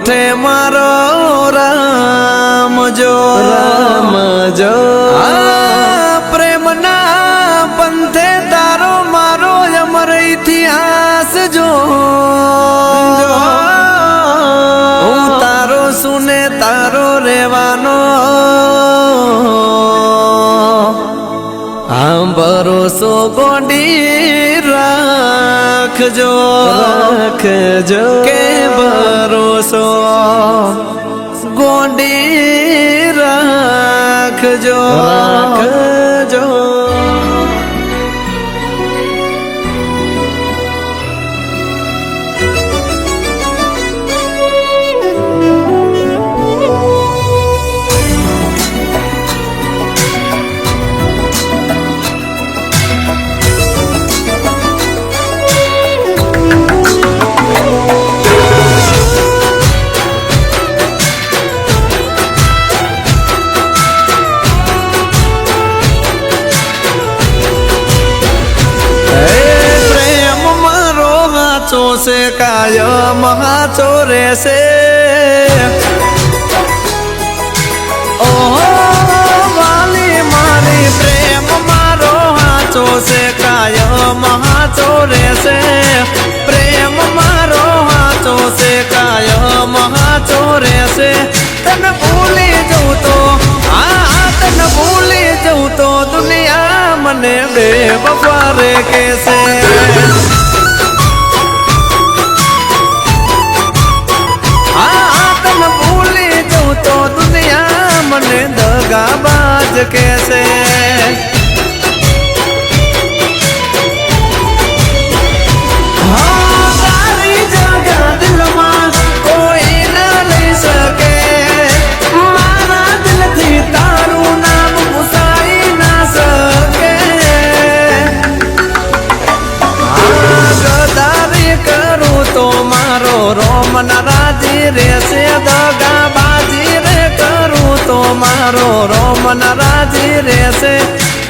કોઠે મારો રામ જો પ્રેમના પંથે તારો મારો અમર ઇતિહાસ જો હું તારો સુને તારો રેવાનો આમ ભરોસો ગોડી રાખજો કે ભરોસો ગોડી રાખજો से कायम हाथो रेसे ओहो वाली मारी प्रेम मारो हाथो से कायम हाथो रेसे प्रेम मारो हाथो से कायम हाथो रेसे तन भूली जाऊं तो तन भूली जाऊं तो दुनिया मने बेवफा रे कैसे तो दुनिया मने दगाबाज कैसे हाँ तारी जगह दिल में कोई न ले सके मारा दिल थी तारू नाम मुसाई ना सके गदारी करूँ तो मारो रोम नाराजी रेसे दगाबाजी तो मारो रोम नाराजी रेसे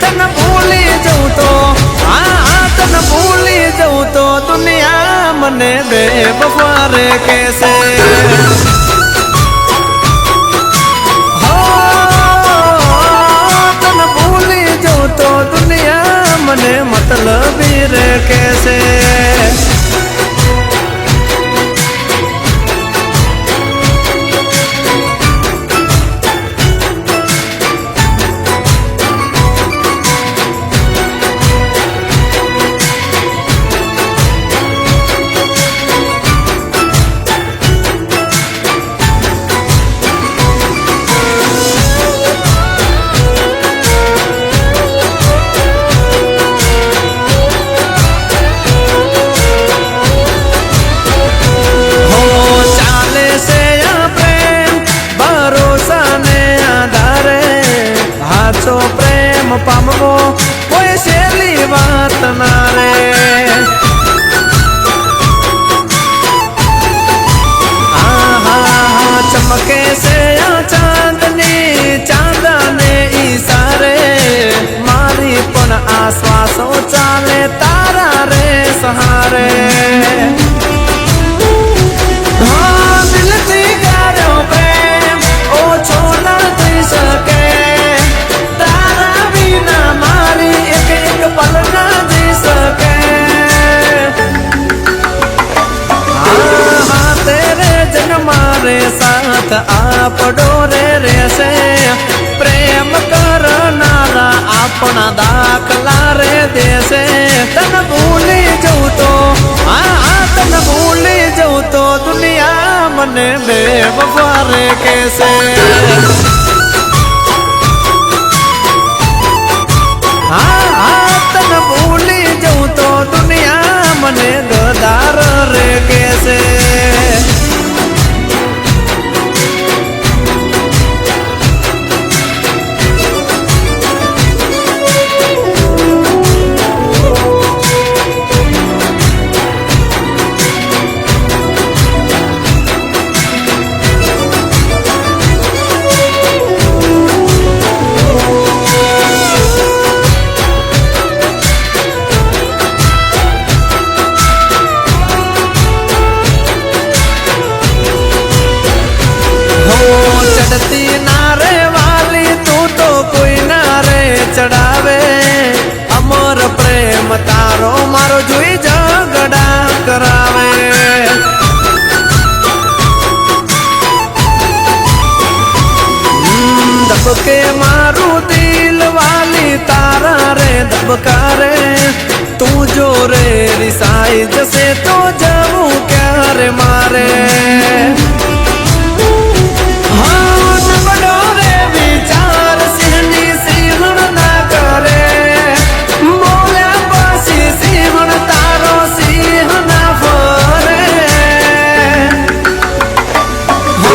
तन भूली जाऊं तो तन भूली जाऊं तो दुनिया मने बेवफा रे कैसे हो तन भूली जाऊं तो दुनिया मने मतलबी रे कैसे प्रेम पामवो कोई सहेली बात ना रे चमके से चांदनी चांदने इशारे मारी पण आश्वासो चाले तारा रे सहारे दिल थी गारो प्रेम ओ छोना थी सके पल ना जी सके तेरे जन्मारे साथ आप डोरे रेसे प्रेम करनारा अपना दाखला रे देसे तन भूली जाऊं तो तन भूली जाऊं तो दुनिया मने बेवफा रे कैसे तन भूली जाऊं तो दुनिया मने गदार रे कैसे દી ના રે વાલી તું તો કોઈ ના રે ચડાવે અમર પ્રેમ તારો મારો જોઈ ઝઘડા કરાવે દબકે મારું દિલ વાલી તારા રે દબકારે તું જો રે રિસાઈ જશે તો જવું ક્યારે મારે હા નબળો રે વિચાર સિંહની સિંહણ ના કરે બોલ્યા પછી સિંહણ તારો સિંહ ના ફરે હો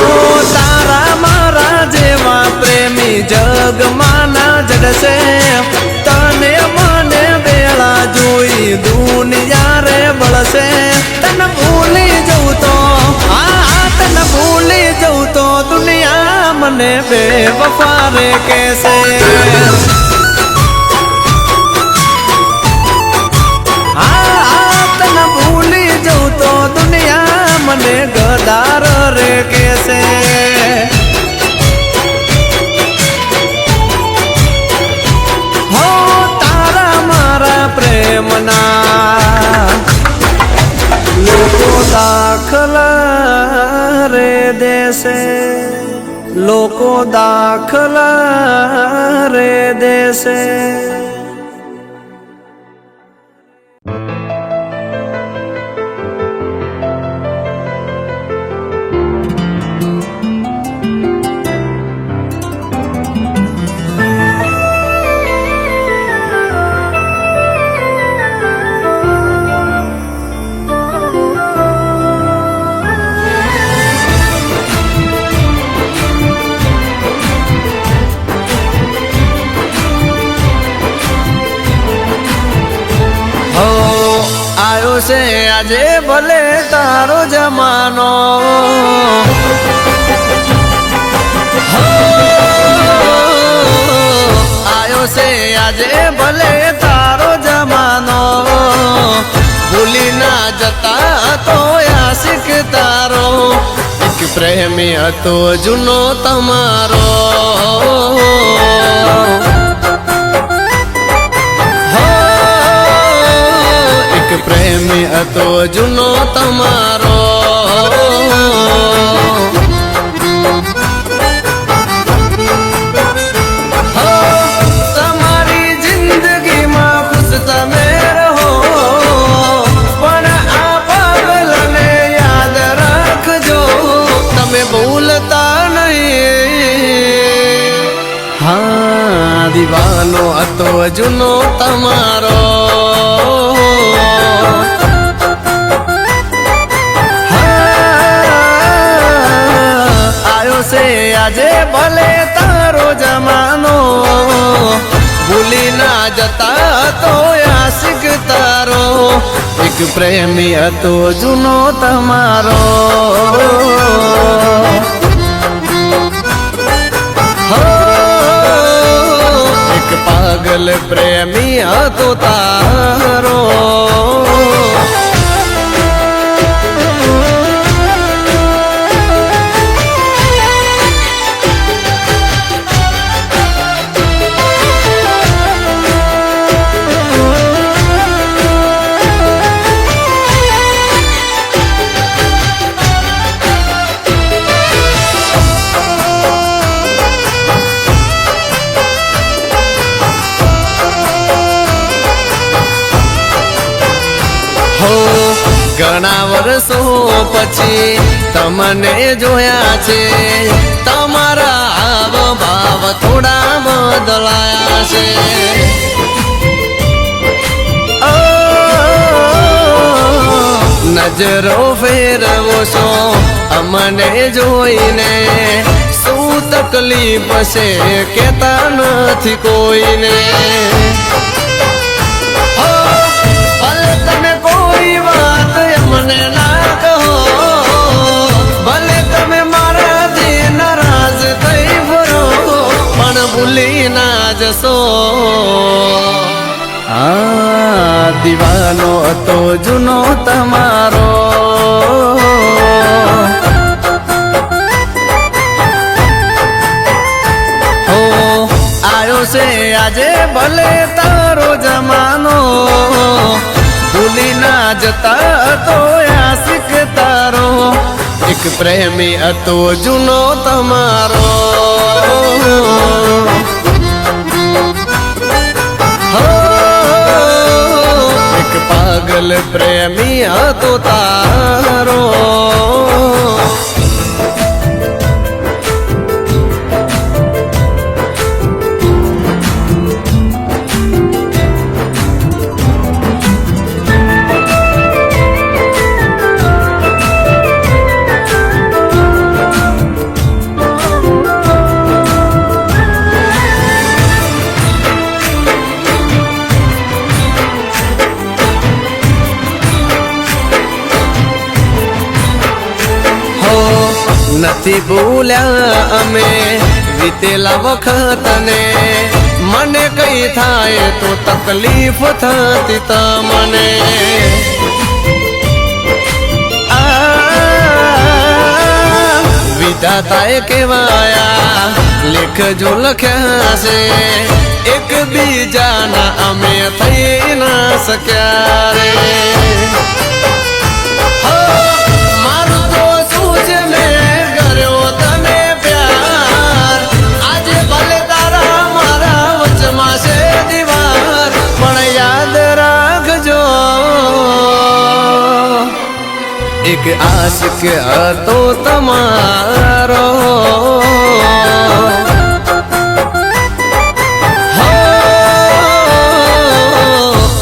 તારા મારા જેવા પ્રેમી જગમાં ના જડશે તને મને બેળા જોઈ દુનિયા રે બળશે તને ભૂલી જવું તો તને ભૂલી જવું તો દુનિયા મને બેવફા રે કહેશે તને ભૂલી જવું તો દુનિયા મને ગદાર રે કહેશે હો તારા મારા પ્રેમના લોકો દાખલા રે દેશે લોકો દાખલા રે દેશે છે આજે ભલે તારો જમાનો આયો છે આજે ભલે તારો જમાનો ભૂલી ના જતા તો આશિક તારો એક પ્રેમી હતો જૂનો તમારો પ્રેમી હતો જૂનો તમારો તમારી જિંદગીમાં ખુશ તમે રહો પણ આ પાગલને યાદ રાખજો તમે ભૂલતા નહીં હા દીવાનો હતો જૂનો તમારો આજે ભલે તારો જમાનો ભૂલી ના જતા તો આશિક તારો એક પ્રેમી હતો જૂનો તમારો એક પાગલ પ્રેમી હતો તારો ઘણા વર્ષો પછી તમને જોયા છે તમારા હાવ ભાવ થોડા બદલાયા છે નજરો ફેરવો છો અમને જોઈને શું તકલીફ છે કેતા નથી કોઈને તમે કોઈ વાત મને ના કહો ભલે તમે મારાથી નારાજ થઈ ફરો પણ ભૂલી ના જશો આ દીવાનો હતો જૂનો તમારો आयो से आजे भले तारो जमानो भूली ना जता तो आशिक तारो एक प्रेमी अतो जुनो तमारो हो एक पागल प्रेमी अतो तारो નથી ભૂલ્યા અમે વીતેલા વખતને મને કઈ થાય તો તકલીફ થતી તમને વિધાતાએ કહેવાયા લેખજો લખ્યા છે એક બીજાના અમે થઈ ના શક્યા રે एक आशिक तो तमारो हो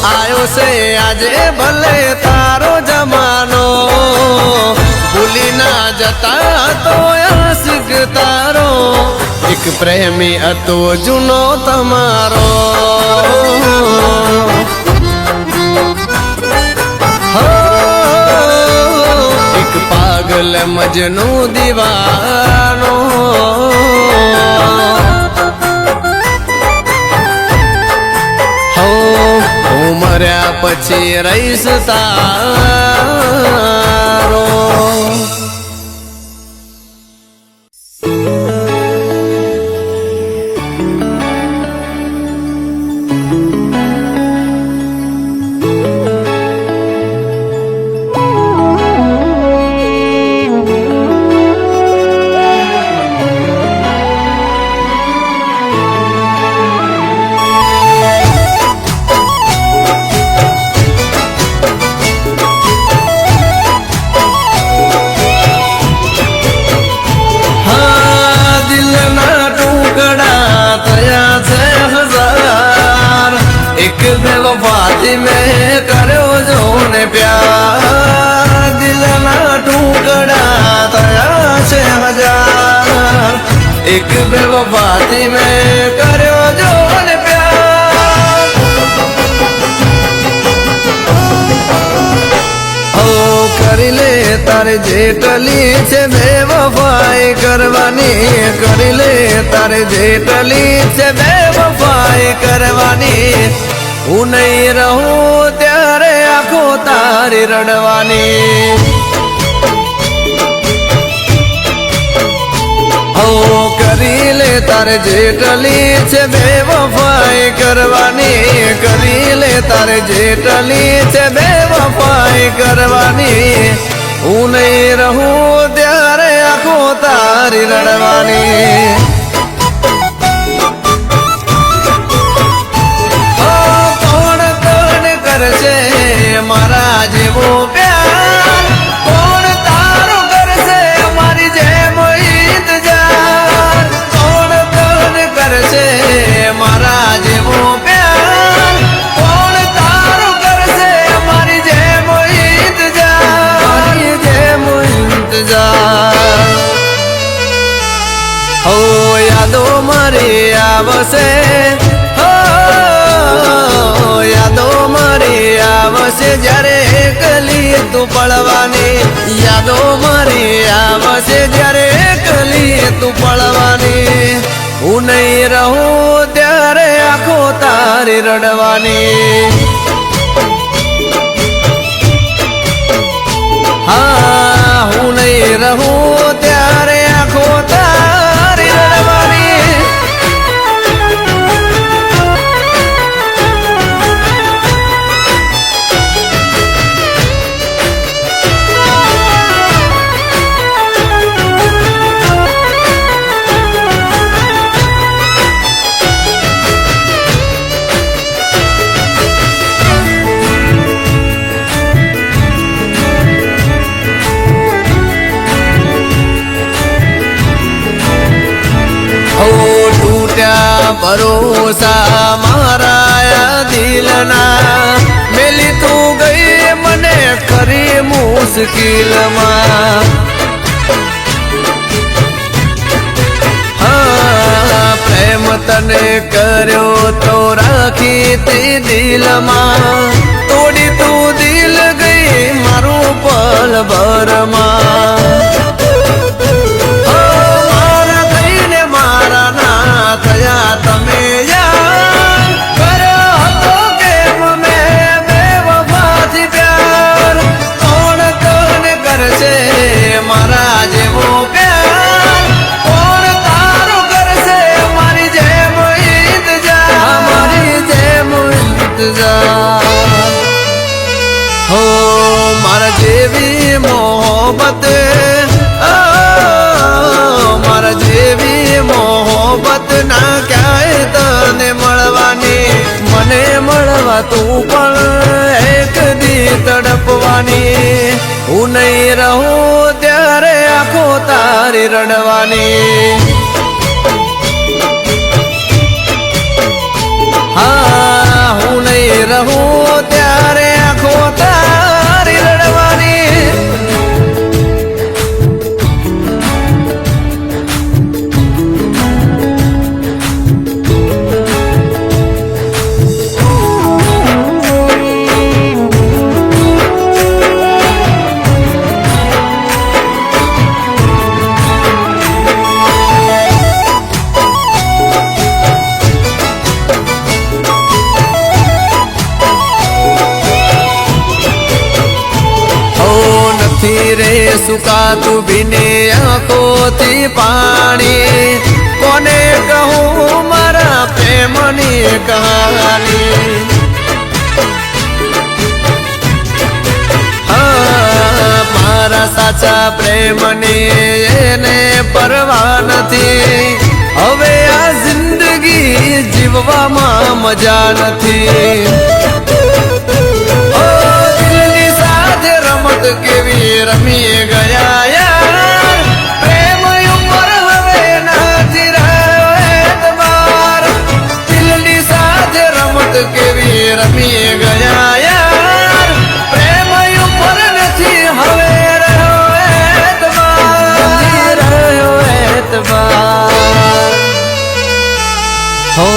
आयो से आजे भले तारो जमानो भूली ना जता तो आशिक तारो एक प्रेमी अतो जुनो तमारो पागल मजनू दीवानो हो मर्या पछी रहीश तारो बेवफाती में करो जो ने प्यार दिल ना टुकड़ा तया से हजार एक बेवफाती में करो जो ने प्यार ओ करी ले तारे जेटली छे बेवफाई करवानी करी ले तारे जेटली छे बेवफाई करवानी હું નહીં રહું ત્યારે આંખો તારી રડવાની હો કરી લે તારે જેટલી છે બેવફાઈ કરવાની કરી લે તારે જેટલી છે બેવફાઈ કરવાની હું નહીં રહું ત્યારે આંખો તારી રડવાની મારા જેવો પ્યાર કોણ તારો કરશે મારી જેમ ઇંતજાર કોણ કોણ કરશે મારા જેવો પ્યાર કોણ તારો કરશે મારી જેમ ઇંતજાર હો યાદો મારી આવશે યાદો મારી આવશે જ્યારે એકલી તું પડવાની યાદો મારી આવશે જ્યારે એકલી તું પડવાની હું નહીં રહું ત્યારે આંખો તારી રડવાની હા હું નહીં રહું ત્યારે આંખો તારી રડવાની ભરોસા મારા દિલના મેલી તું ગઈ મને ખરી મુશ્કેલમાં પ્રેમ તને કર્યો તો રાખી તે દિલમાં તોડી તું દિલ ગઈ મારું પલ ભરમાં મારા થઈને મારા ના થયા તમે યાર કર્યો હતો કેમ મેં બેવફાથી પ્યાર કોણ તને કરશે મારા જેવો પ્યાર કોણ તારો કરશે મારી જેમ ઇંતજાર મારી જેમ ઇંતજાર હો મારા જેવી મોહબ્બત મારા જેવી મોહબ્બત ના ક્યાંય તને મળવાની મને મળવા તું પણ એક દી તડપવાની હું નહીં રહું ત્યારે આંખો તારી રડવાની હા હું નહીં રહું ત્યારે આંખો તારી રડવાની રે સુકાતું ભીને આંખોથી પાણી કોને કહું મારા પ્રેમની કહાની મારા સાચા પ્રેમની એને પરવા નથી હવે આ જિંદગી જીવવામાં મજા નથી કેવી રમી ગયા યાર પ્રેમ ઉપર હવે નથી રહ્યો એતબાર દિલની સાથે રમત કેવી રમી ગયા યાર પ્રેમ ઉપર નથી હવે રહ્યો એતબાર હો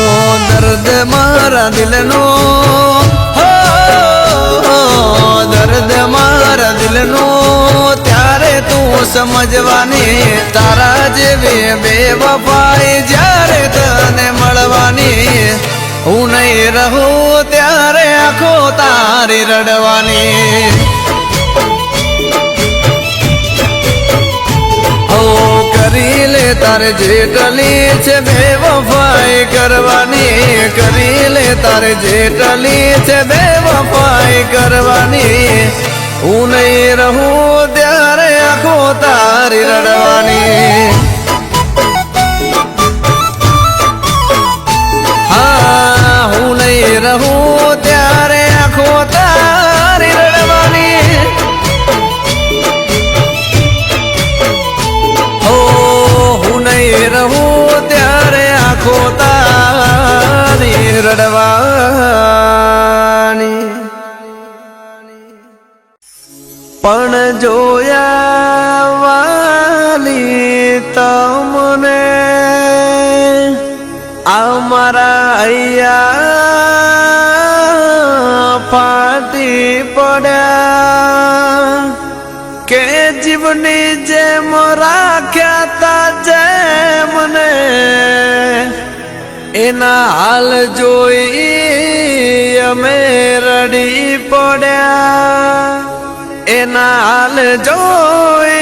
દર્દ મારા દિલનો દર્દ મારા દિલનો ત્યારે તું સમજવાની તારા જેવી બેવફાઈ જ્યારે તને મળવાની હું નહીં રહું ત્યારે આંખો તારી રડવાની હો કરી લે તારે જેટલી છે બેવફાઈ કરવાની કરી લે તારે જેટલી છે બેવફાઈ કરવાની હું નહીં રહું ત્યારે આંખો તારી રડવાની હા હું નહીં રહું ત્યારે આંખો તારી રડવાની હો હું નહીં રહું ત્યારે આંખો તારી રડવાની પણ જોયા વાલી તમને અમારા અહીંયા ફાટી પડ્યા કે જીવની જેમ રાખ્યા તા જેમને એના હાલ જોઈ અમે રડી પડ્યા એના હાલ જોઈ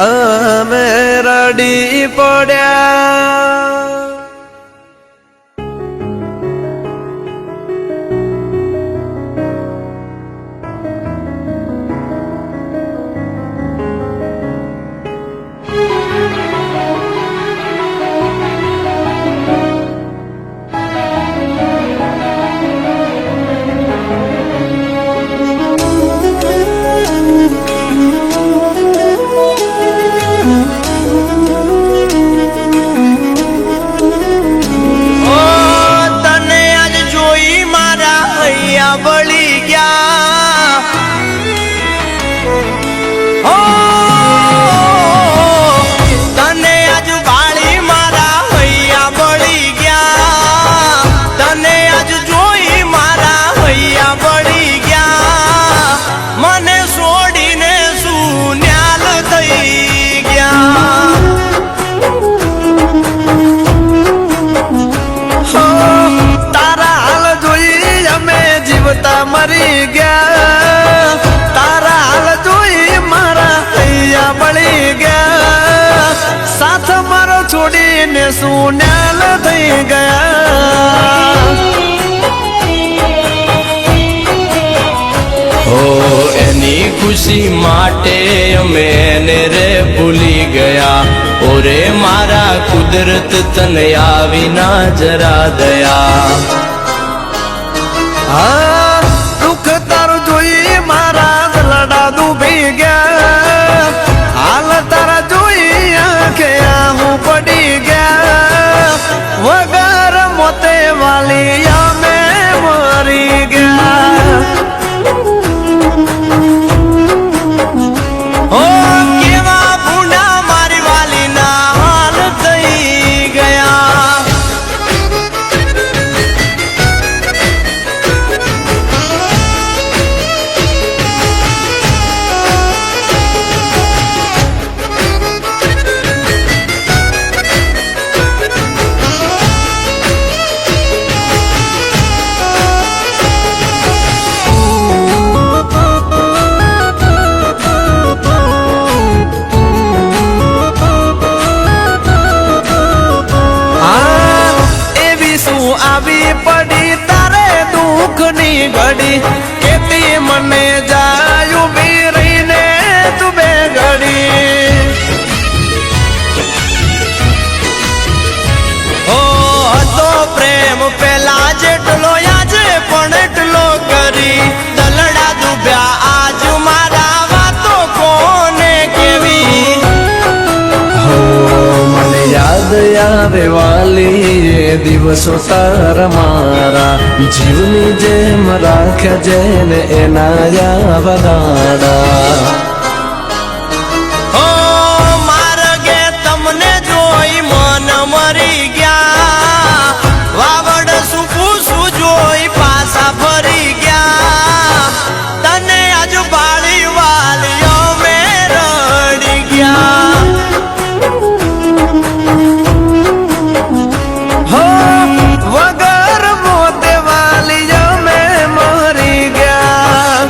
અમે રડી પડ્યા ને સુન્યાલ થઈ ગયા. ઓ એની ખુશી માટે અમે એને રે ભૂલી ગયા. ઓરે મારા કુદરત તને આવી ના જરા દયા. હા દુઃખ તારું જોઈ મારા લડા ડૂબી ગયા. હાલ તારા જોઈ આંખે આહું પડી ગયા. વગર મોતે વાલી અમે મરી ગયા. ઓ કેવા ભૂંડા મારી વાલીના હાલ થઈ ગયા. આવી પડી તારે દુઃખની ઘડી કેતી મને જાયું બી રહીને તું બે ઘડી. ઓ હતો પ્રેમ પેલા જેટલો આજે પણ એટલો કરી. દલડા ડૂબ્યા આજ મારા વાતો કોને કેવી. મને યાદ આવે વાલી એ દિવસો તારા મારા. જીવની જેમ રાખ્યા જેને એના યાવદાડા. ઓ માર્ગે તમને જોઈ મન મરી ગયા. વાવડ સુકું શું જોઈ પાછા ફરી ગયા. તને આજ બાળી વાલીઓ મેં રડી ગયા. હો વગર મોતે વાલી અમે મરી ગયા.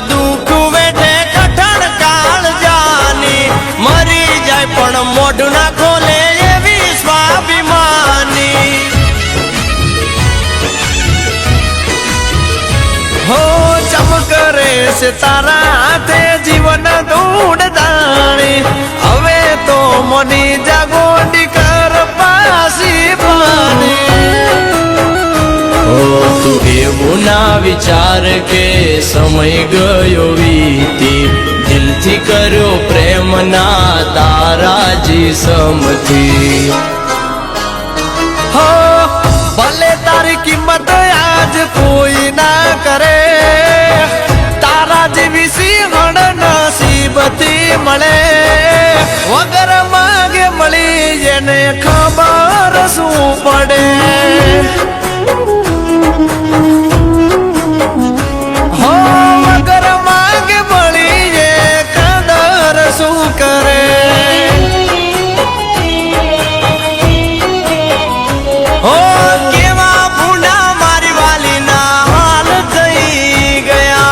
દુઃખ વેઠે કઠણ કાળ જાની. મરી જાય પણ મોઢું ના ખોલે એવી સ્વાભિમાની. હો ચમકરે છે તારા હાથે જીવન ધૂળ દાણી. હવે તો મની જાગોડી કર પાસી પાણી. ઓ તું એવું ના વિચાર કે સમય ગયો વીતી. દિલથી કર્યો પ્રેમ ના તારા જીસમથી. હો ભલે તારી કિંમત આજ કોઈ ના કરે. તારા જેવી સિંહણ નસીબથી મળે. વગર માગે મળી એને ખબર શું પડે. હો વગર માગે મળી એ કદર શું કરે. ઓ કેવા ભૂંડા મારી વાલીના હાલ થઈ ગયા.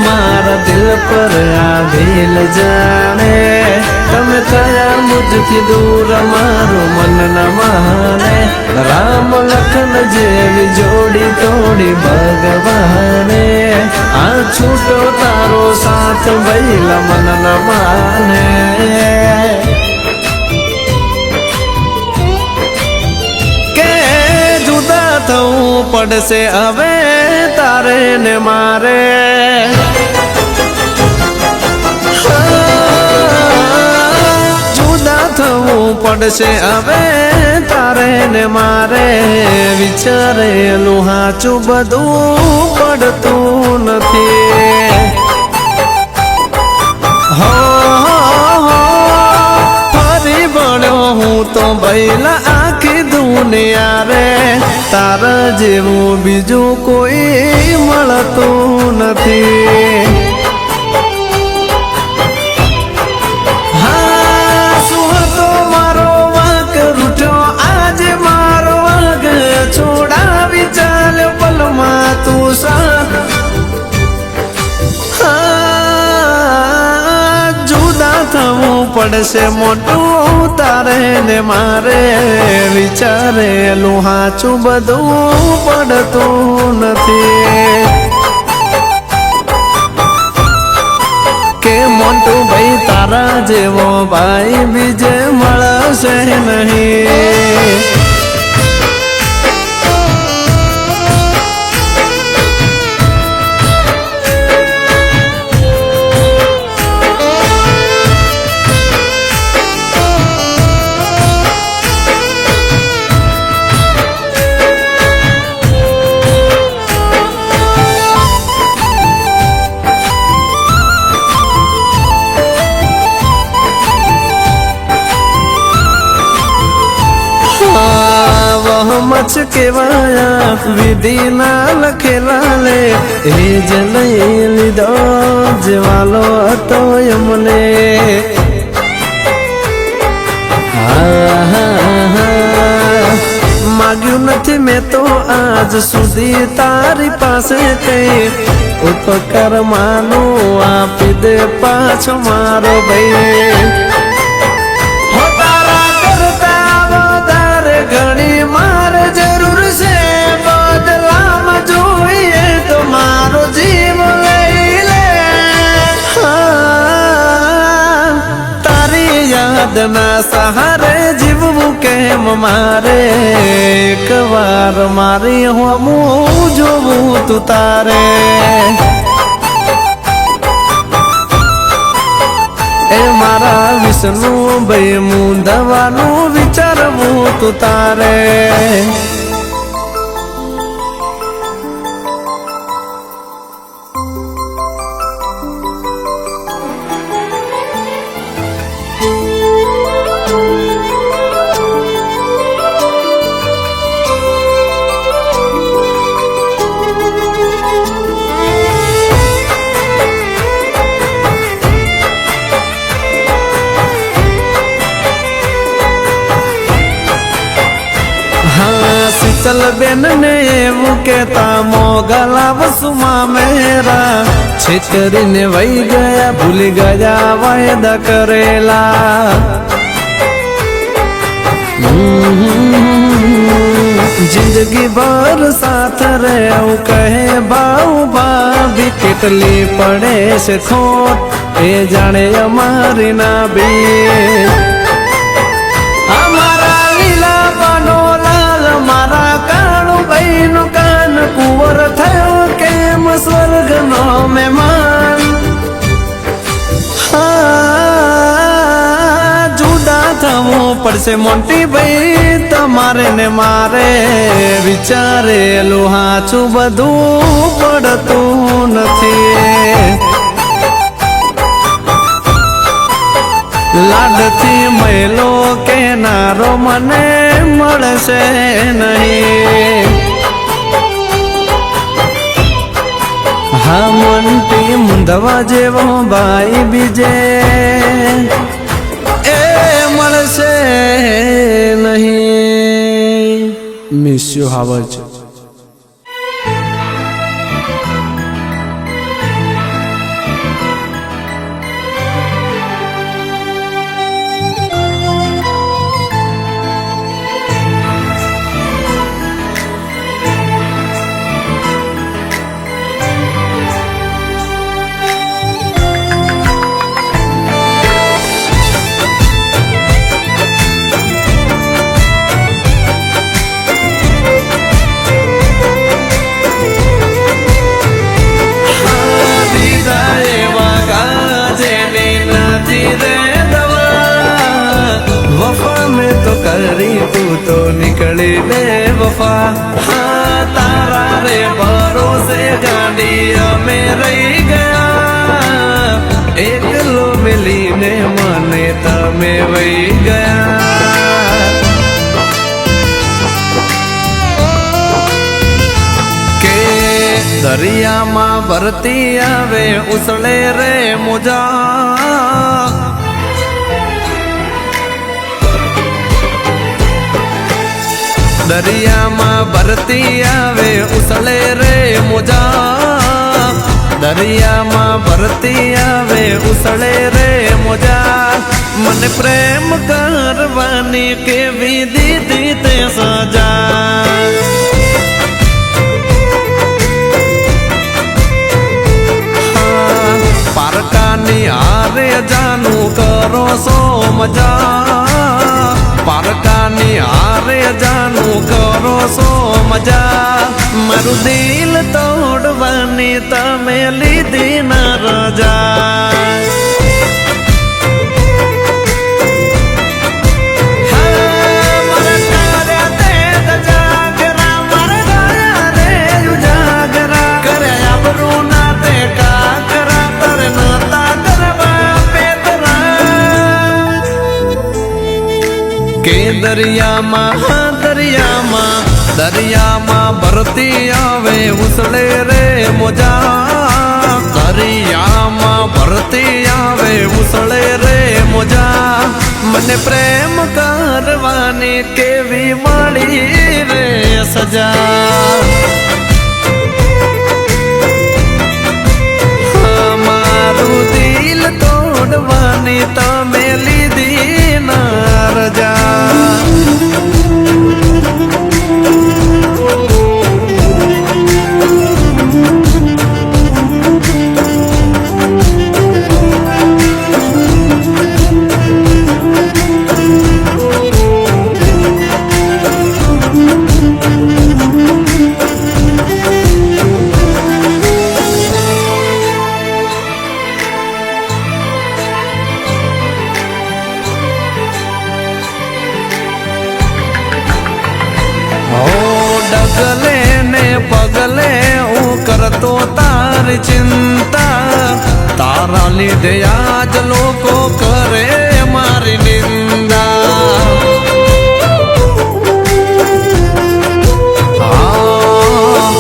મારા દિલ પર આ દિલ જાણે તમે થયા મુજથી દૂર મારું મન ન માને રામ લખન જેવી જોડી તોડી ભગવાને આ છૂટો તારો સાથ ભઈલા મન ન માને કે જુદા થવું પડશે હવે તારે ને મારે થવું પડશે હવે તારે ને મારે વિચારેલું હાચું બધું પડતું નથી હો ફરી ભણ્યો હું તો ભઈલા આખી દુનિયા રે તારા જેવું બીજું કોઈ મળતું નથી તું સાથ જુદા થવું પડશે મોટું તારે ને મારે વિચારેલું હાચું બધું પડતું નથી કે મોટું ભાઈ તારા જેવો ભાઈ બીજે મળશે નહીં મચ કેવાયા વિધિ ના લખેલા લે એ જ લઈ લીધો જેવાલો હતો એમને માગ્યું નથી મેં તો આજ સુધી તારી પાસે કઈ ઉપકાર માનું આપી દે પાછો મારો ભાઈ ઘણી મારે જરૂર છે બદલામાં જોઈએ તો મારો જીવ લઈ લે તારી યાદ ના સહારે જીવવું કેમ મારે એક વાર મારી હું જોવું તું તારે એ મારા વિષ્ણુ ભાઈ હું દવાનું વિચારવું તું તારે चल बेन ने એવું કેતા મોગલા વસુમાં મેરા છેતરીને વહી ગયા ભૂલી ગયા વાયદા કરેલા જિંદગી ભર સાથ રહેવું કહે બાઉ ભાભી કેટલી પડે છે ખોટ એ જાણે અમારી ના બી અમારા લીલા બનો મારા કાળું ભાઈ નું કાન કુંવર થયો કેમ સ્વર્ગ નો મહેમાન જુદા થવું પડશે મોટી ભાઈ તમારે ને મારે વિચારેલું હાચું બધું પડતું નથી લાડથી મહિલો કેનારો મને મળશે નહીં હા મનથી મુંદવા જેવો ભાઈ બીજે એ મળશે નહીં મિસ યુ હાવજ તું તો નીકળી બે વફા હા તારા રે ભરોસે ગાડી અમે રહી ગયા એકલો મિલીને મને તમે વહી ગયા કે દરિયામાં ભરતી આવે ઉસળે રે મોજા દરિયામાં ભરતી આવે ઉસળે રે મોજા દરિયામાં ભરતી આવે ઉસળે રે મોજા મને પ્રેમ કરવાની કેવી દીધી તે સજા પારકાની હારે જાનું કરો સો મજા પારકાની હારે જાનું કરો સો મજા મારું દિલ તોડવાની તમે લીધી ના રજા કે દરિયામાં ભરતી આવે ઉસળે રે મોજા દરિયામાં ભરતી આવે ઉસળે રે મોજા મને પ્રેમ કરવાની કેવી મળી રે સજા મારું દિલ તોડવાની તમે લીધી ના રજા ડગલે ને પગલે હું કરતો તારી ચિંતા તારા લીધે આજ લોકો કરે મારી નિંદા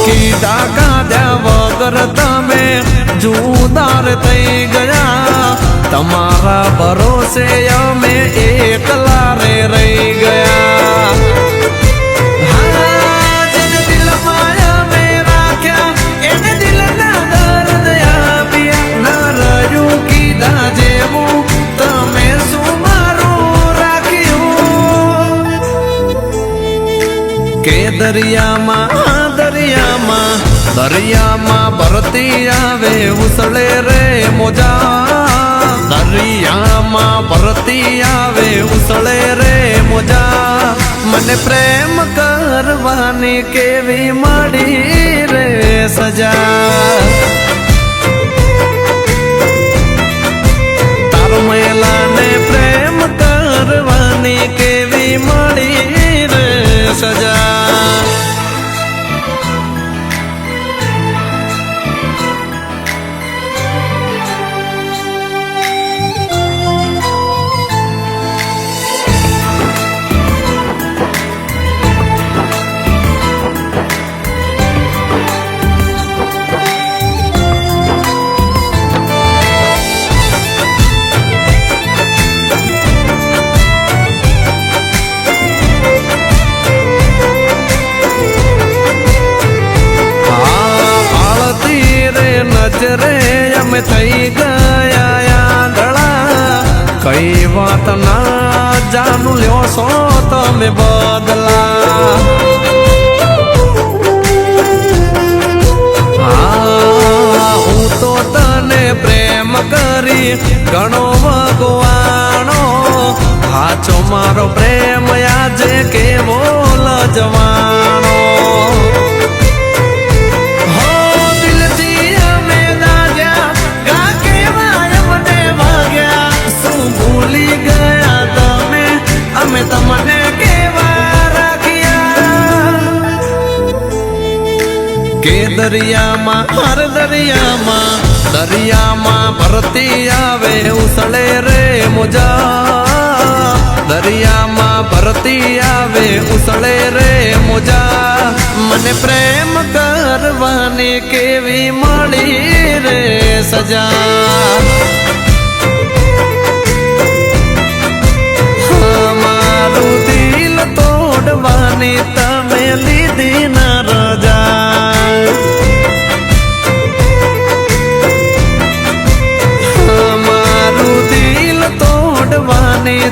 કીધા કાઢ્યા વગર તમે જુદાર થઈ ગયા તમારા ભરોસે અમે એકલા રે રહી ગયા કે દરિયામાં ભરતી આવે ઉસળે રે મોજા દરિયામાં ભરતી આવે ઉસળે રે મોજા મને પ્રેમ કરવાની કેવી મળી રે સજા તારો મેલાને પ્રેમ કરવાની કેવી મળી રે સજા નજરે અમે થઈ ગયા આંધળા કઈ વાત ના જાણું લ્યો છો તમે બદલા હું તો તને પ્રેમ કરી ઘણો ભગવાણો હાચો મારો પ્રેમ આજે કેવો લજવાણો અમે તમને કેવા કે દરિયામાં ભરતી આવે ઉસળે રે મોજા, દરિયામાં ભરતી આવે ઉસળે રે મોજા. મને પ્રેમ કરવાની કેવી મળી રે સજા. મારું દિલ તોડવાની તમે લીધી ના રજા. મારું દિલ તોડવાની